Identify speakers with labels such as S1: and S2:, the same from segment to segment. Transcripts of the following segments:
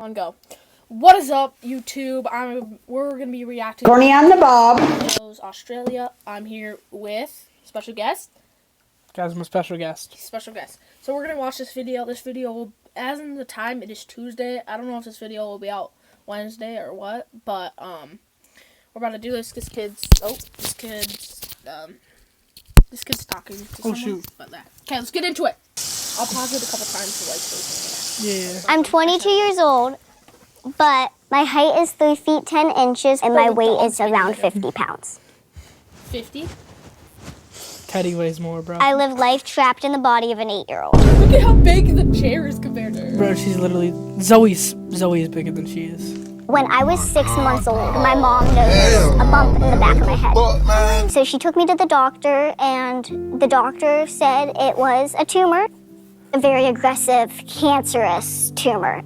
S1: On go. What is up, YouTube? We're gonna be reacting to
S2: Bernie and the Bob.
S1: Australia. I'm here with special guest.
S3: Guys, I'm a special guest.
S1: Special guest. So we're gonna watch this video. This video will, as in the time, it is Tuesday. I don't know if this video will be out Wednesday or what, but we're about to do this. This kid's talking to someone.
S3: Shoot.
S1: But that. Okay, let's get into it. I'll pause it a couple times to
S3: Yeah.
S4: I'm 22 years old, but my height is 3 feet 10 inches and my weight is around 50 pounds.
S1: 50?
S3: Teddy weighs more, bro.
S4: I live life trapped in the body of an 8-year-old.
S1: Look at how big the chair is compared to her.
S3: Bro, she's literally Zoe is bigger than she is.
S4: When I was 6 months old, my mom noticed a bump in the back of my head. So she took me to the doctor, and the doctor said it was a tumor, a very aggressive, cancerous tumor.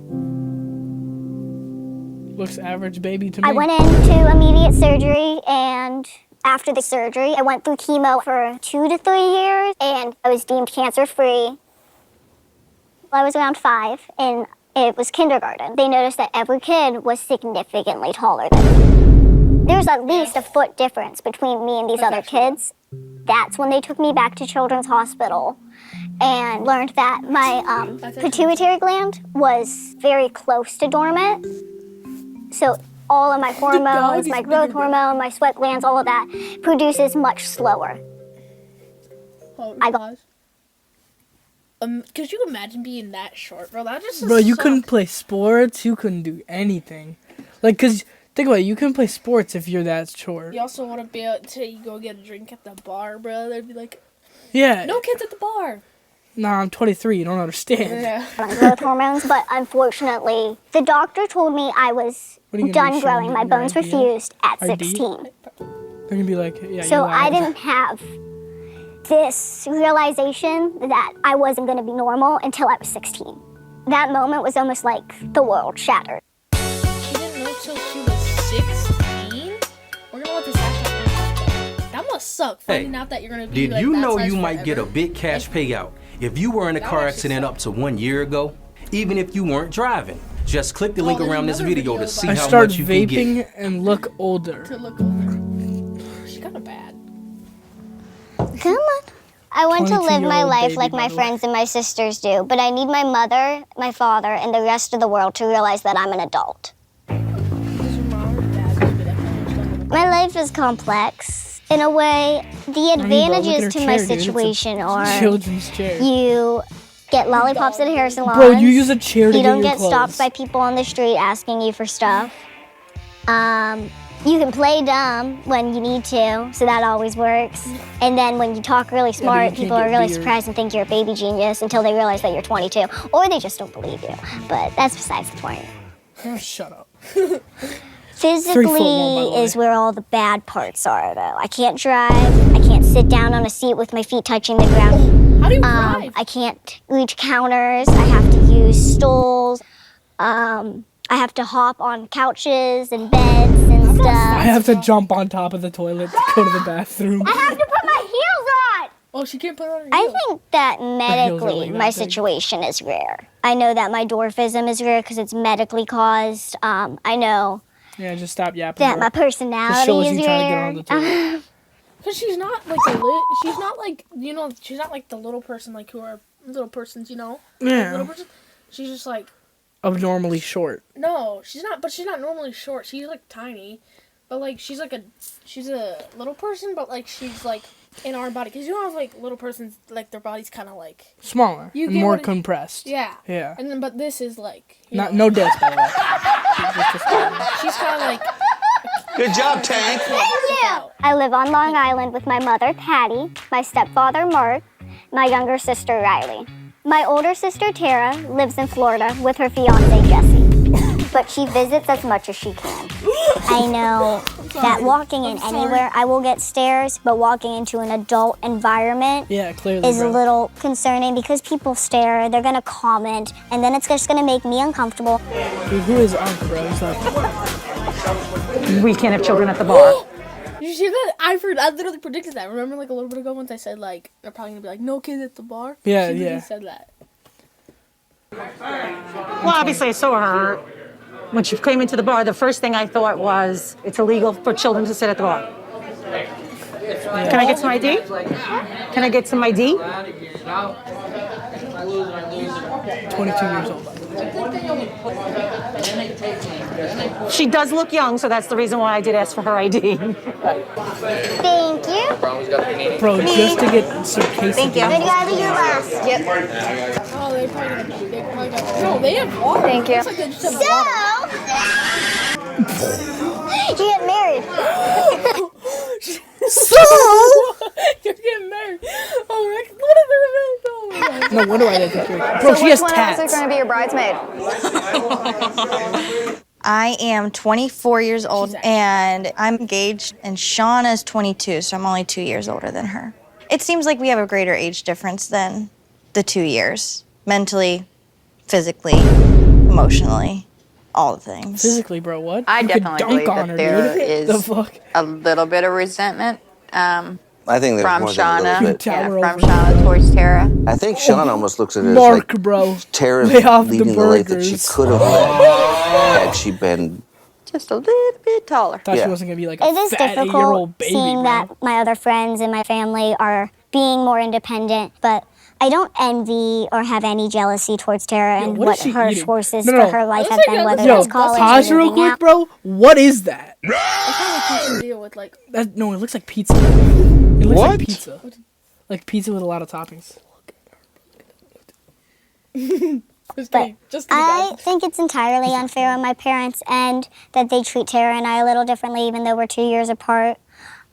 S3: Looks average baby to me.
S4: I went into immediate surgery, and after the surgery, I went through chemo for 2 to 3 years, and I was deemed cancer-free. I was around 5, and it was kindergarten. They noticed that every kid was significantly taller than me. There's at least a foot difference between me and these other kids. That's when they took me back to Children's Hospital and learned that my pituitary gland was very close to dormant. So all of my hormones, my growth hormone, my sweat glands, all of that produces much slower.
S1: Could you imagine being that short, bro? That just
S3: Bro, you
S1: suck.
S3: couldn't play sports. You couldn't do anything. Like, cause think about it. You couldn't play sports if you're that short.
S1: You also want to be able to go get a drink at the bar, bro. They'd be like,
S3: Yeah.
S1: no kids at the bar.
S3: Nah, I'm 23. You don't understand.
S1: Yeah.
S4: Growth hormones, but unfortunately, the doctor told me I was
S3: What are you gonna
S4: done
S3: do, show
S4: growing.
S3: them
S4: My
S3: your
S4: bones were
S3: ID?
S4: fused at
S3: ID?
S4: 16.
S3: They're gonna be like, yeah.
S4: So
S3: you
S4: I
S3: lied.
S4: didn't have this realization that I wasn't going to be normal until I was 16. That moment was almost like the world shattered.
S1: She didn't know till she was 16? We're gonna let this happen. That must suck, finding out that you're gonna be
S5: Did
S1: like
S5: you
S1: that
S5: know
S1: size
S5: you might
S1: forever.
S5: get a big cash payout if you were in a
S1: That
S5: car
S1: actually
S5: accident up
S1: sucks.
S5: to 1 year ago, even if you weren't driving? Just click the link
S1: there's
S5: around this
S1: another
S5: video
S1: video
S5: to see
S3: I
S5: how
S3: started
S5: much you can get.
S3: vaping and look older.
S1: To look over. She's kind of bad.
S4: Come on. I want to live my
S3: 22-year-old
S4: life
S3: baby,
S4: like
S3: by
S4: my
S3: the way.
S4: friends and my sisters do, but I need my mother, my father, and the rest of the world to realize that I'm an adult.
S1: Does your mom or dad just be that kind of
S4: My life is complex. In a way, the
S3: Look at her
S4: advantages to my
S3: chair, dude. It's a
S4: situation are
S3: children's chair.
S4: you get lollipops at hair salons.
S3: Bro, you use a chair to
S4: You
S3: get
S4: don't
S3: your
S4: get
S3: clothes.
S4: stopped by people on the street asking you for stuff. You can play dumb when you need to, so that always works. And then when you talk really smart,
S3: can't
S4: people are
S3: get
S4: really
S3: beer.
S4: surprised and think you're a baby genius until they realize that you're 22. Or they just don't believe you. But that's besides the point.
S3: Oh, shut up. 3'1", by the
S4: Physically
S3: way.
S4: is where all the bad parts are, though. I can't drive. I can't sit down on a seat with my feet touching the ground.
S1: How do you drive?
S4: I can't reach counters. I have to use stools. I have to hop on couches and beds and
S3: I
S4: stuff.
S3: have to jump on top of the toilet to go to the bathroom.
S4: I have to put my heels on!
S1: Oh, she can't put on her
S4: I
S1: heels.
S4: think that
S3: heels are
S4: medically,
S3: like that
S4: my
S3: big.
S4: situation is rare. I know that my dwarfism is rare because it's medically caused. I know
S3: Yeah, just stop yapping.
S4: that
S3: bro.
S4: my
S3: Just
S4: personality
S3: show us
S4: is
S3: you trying to get on
S4: rare.
S3: the toilet.
S1: Cause she's not like she's not like she's not like the little person like who are little persons, you know. Like, little
S3: Yeah.
S1: person. She's just like
S3: Abnormally short.
S1: no, she's not. But she's not normally short. She's like tiny, but like she's a little person, but like she's like in our body. Cause you know how like little persons like their body's kind of like
S3: Smaller.
S1: You
S3: And
S1: get
S3: more
S1: what it-
S3: compressed.
S1: yeah.
S3: Yeah.
S1: And then but this is like you
S3: Not
S1: know,
S3: no diss, by the way.
S1: she's kind of like
S6: Good job, Tank.
S4: I live on Long Island with my mother, Patty, my stepfather, Mark, my younger sister, Riley. My older sister, Tara, lives in Florida with her fiance, Jesse. But she visits as much as she can. I know that walking in anywhere, I will get stares, but walking into an adult environment
S3: Yeah, clearly.
S4: is a
S3: bro.
S4: little concerning because people stare, they're gonna comment, and then it's just gonna make me uncomfortable.
S3: Dude, who is Unc, bro? He's like,
S2: We can't have children at the bar.
S1: Did you see that? I literally predicted that. Remember, like a little bit ago, once I said like they're probably gonna be like no kids at the bar.
S3: Yeah,
S1: she literally
S3: yeah.
S1: said that.
S2: Well, obviously, I saw her When she came into the bar, the first thing I thought was, it's illegal for children to sit at the bar. Can I get some ID? Can I get some ID?
S3: 22 years old.
S2: She does look young, so that's the reason why I did ask for her ID.
S4: Thank you.
S3: Bro, just to get some quesadillas.
S4: Thank you. Good guy, you're last. Yep.
S1: Oh, they probably got. No, they have water.
S4: Thank you.
S1: Looks like they just have water.
S4: You get married.
S3: So?
S1: You're getting married. Oh, what are they married? Oh my God.
S3: No wonder why they think you're... Bro, she has
S7: Which one of us is
S3: tats.
S7: going to be your bridesmaid?
S8: I am 24 years old and I'm engaged, and Shauna's 22, so I'm only 2 years older than her. It seems like we have a greater age difference than the 2 years. Mentally, physically, emotionally, all the things.
S3: Physically, bro, what?
S7: I
S3: You could
S7: definitely
S3: dunk
S7: believe
S3: on
S7: that
S3: her,
S7: there
S3: dude. The
S7: is
S3: fuck?
S7: a little bit of resentment
S6: I think there's
S7: from
S6: more than a
S7: Shauna.
S6: little bit.
S3: Tower
S7: Yeah, from
S3: over.
S7: Shauna towards Tara.
S6: I think Sean almost looks at it as
S3: Mark,
S6: like
S3: bro.
S6: Tara's
S3: Lay off the
S6: leading the life that she
S3: burgers.
S6: could have led had she been.
S7: Just a little bit taller.
S3: Thought she
S6: Yeah.
S3: wasn't gonna be like
S4: It
S3: a
S4: is
S3: fat
S4: difficult
S3: 8-year-old baby,
S4: seeing
S3: bro.
S4: that my other friends and my family are being more independent, but I don't envy or have any jealousy towards Tara
S3: Yo,
S4: and
S3: what
S4: what
S3: is she
S4: her
S3: eating?
S4: choices
S3: No,
S4: for
S3: no.
S4: her life
S1: Looks
S4: have
S1: like
S4: been,
S1: that-
S4: whether
S3: Yo,
S4: it's college
S3: pause
S4: or
S3: real
S4: moving
S3: quick,
S4: out.
S3: bro. What is that?
S1: It's probably deal with like.
S3: No, it looks like pizza. It looks
S6: What?
S3: like pizza. Like pizza with a lot of toppings.
S1: Just
S4: But
S1: kidding. Just kidding,
S4: I
S1: guys.
S4: think it's entirely unfair on my parents and that they treat Tara and I a little differently, even though we're 2 years apart.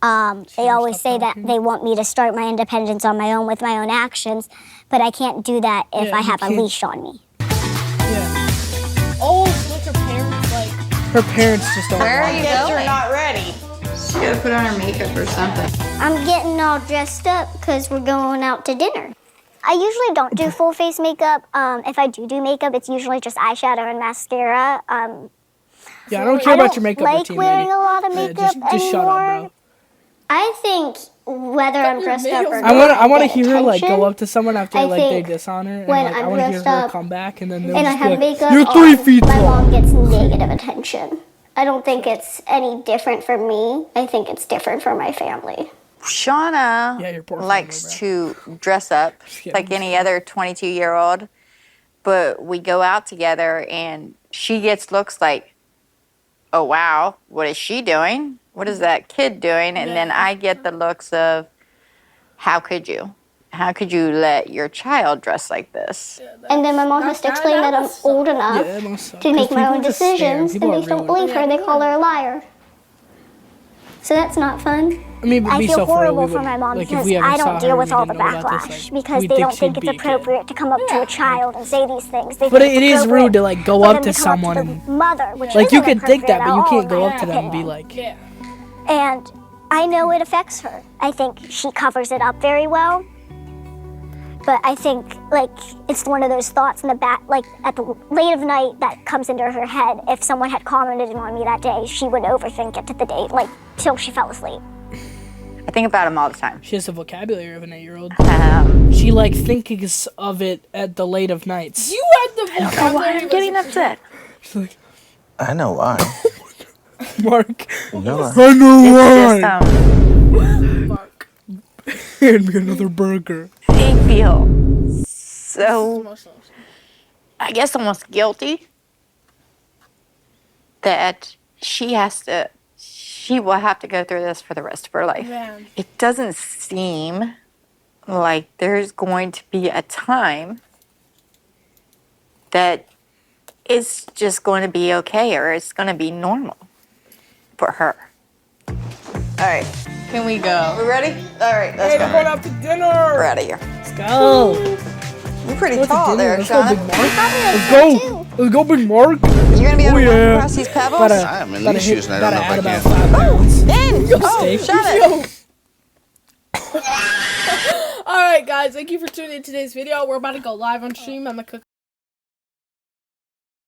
S4: They always say that they want me to start my independence on my own with my own actions, but I can't do that if
S3: Yeah,
S4: I
S3: you
S4: have a
S3: can't.
S4: leash on me.
S3: Yeah.
S1: Oh, so like her parents like.
S3: Her parents just don't.
S7: Where are
S3: want
S7: you
S3: it.
S7: going? Not ready. She gotta put on her makeup or something.
S4: I'm getting all dressed up because we're going out to dinner. I usually don't do full face makeup. If I do makeup, it's usually just eyeshadow and mascara.
S3: Yeah, I don't care about your makeup
S4: like
S3: routine,
S4: wearing
S3: lady.
S4: a lot of
S3: Yeah,
S4: makeup
S3: just shut up,
S4: anymore.
S3: bro.
S4: I think whether I'm
S1: your
S4: dressed up
S1: nails
S4: or
S1: done.
S4: not,
S3: I want to
S4: get
S3: hear her like go
S4: attention.
S3: up to someone after
S4: I
S3: like they
S4: think
S3: dishonor, and
S4: when
S3: like I
S4: I'm
S3: want to hear
S4: dressed
S3: her
S4: up
S3: come back, and then they'll
S4: and I
S3: just be
S4: have
S3: like,
S4: makeup
S3: "You're 3
S4: on,
S3: feet
S4: my
S3: tall."
S4: mom gets negative attention. I don't think it's any different for me. I think it's different for my family.
S7: Shauna
S3: Yeah, your poor family,
S7: likes
S3: bro.
S7: to dress up
S3: Yeah,
S7: like any other 22-year-old, but we go out together and she gets looks like, oh wow, what is she doing? What is that kid doing? And then I get the looks of, how could you? How could you let your child dress like this?
S4: And then my mom has to explain that I'm old enough
S3: Yeah, that must suck,
S4: to
S3: 'cause
S4: make my
S3: people
S4: own
S3: just stare,
S4: decisions,
S3: people
S4: and
S3: are
S4: they don't
S3: rude.
S4: believe her. They call her a liar. So that's not fun.
S3: I mean, it'd
S4: I
S3: be
S4: feel
S3: so for real,
S4: horrible
S3: we
S4: for
S3: would-
S4: my mom
S3: like, if
S4: because
S3: we ever
S4: I
S3: saw
S4: don't
S3: her
S4: deal
S3: and
S4: with
S3: we
S4: all the
S3: didn't know about this,
S4: backlash
S3: like,
S4: because
S3: we'd
S4: they
S3: think
S4: don't think
S3: she'd
S4: it's
S3: be a kid.
S4: appropriate to come up to a child and say these things. They
S3: But
S4: think
S3: it
S4: it's
S3: is rude to like
S4: appropriate
S3: go
S4: for
S3: up
S4: them
S3: to
S4: come up
S3: someone
S4: the
S3: and
S4: mother, which
S3: like you
S4: isn't
S3: could think that, but you
S4: appropriate
S3: can't go
S4: at
S3: up to
S4: all,
S3: them and
S4: in
S3: be
S4: my
S3: like,
S1: Yeah.
S4: And I know it affects her. I think she covers it up very well. But I think, like, it's one of those thoughts in the back, like, at the late of night that comes into her head. If someone had commented on me that day, she would overthink it to the day, like, till she fell asleep.
S7: I think about them all the time.
S3: she has the vocabulary of an 8-year-old.
S7: Um,
S3: She like thinks of it at the late of nights.
S1: You had the vocabulary.
S7: I'm getting upset.
S3: She's like,
S6: I know why.
S3: Mark,
S6: No,
S3: I know
S7: Just,
S3: why.
S1: Mark.
S3: Hand me another burger.
S7: they feel so,
S1: Emotional.
S7: I guess, almost guilty that she will have to go through this for the rest of her life.
S1: Yeah.
S7: It doesn't seem like there's going to be a time that it's just going to be okay or it's going to be normal for her. All right, can we go? We ready? All right, let's go.
S3: Going out to dinner.
S7: We're out of here.
S3: Let's go.
S7: You're pretty
S3: Go to
S7: tall
S3: dinner.
S7: there,
S3: Let's go, Big
S7: Shauna.
S3: Mark. Let's go. Let's go, Big Mark.
S7: You're going to be able to
S3: Oh,
S7: walk
S3: yeah.
S7: across these pebbles?
S3: Gotta,
S6: I'm in
S3: gotta
S6: these
S3: hit,
S6: shoes and I don't
S3: gotta
S6: know
S3: add
S6: if I
S3: about
S6: can.
S3: 5 pounds.
S7: In! Oh,
S3: Steak.
S7: shut it!
S1: All right, guys. Thank you for tuning in to today's video. We're about to go live on stream. I'm gonna cook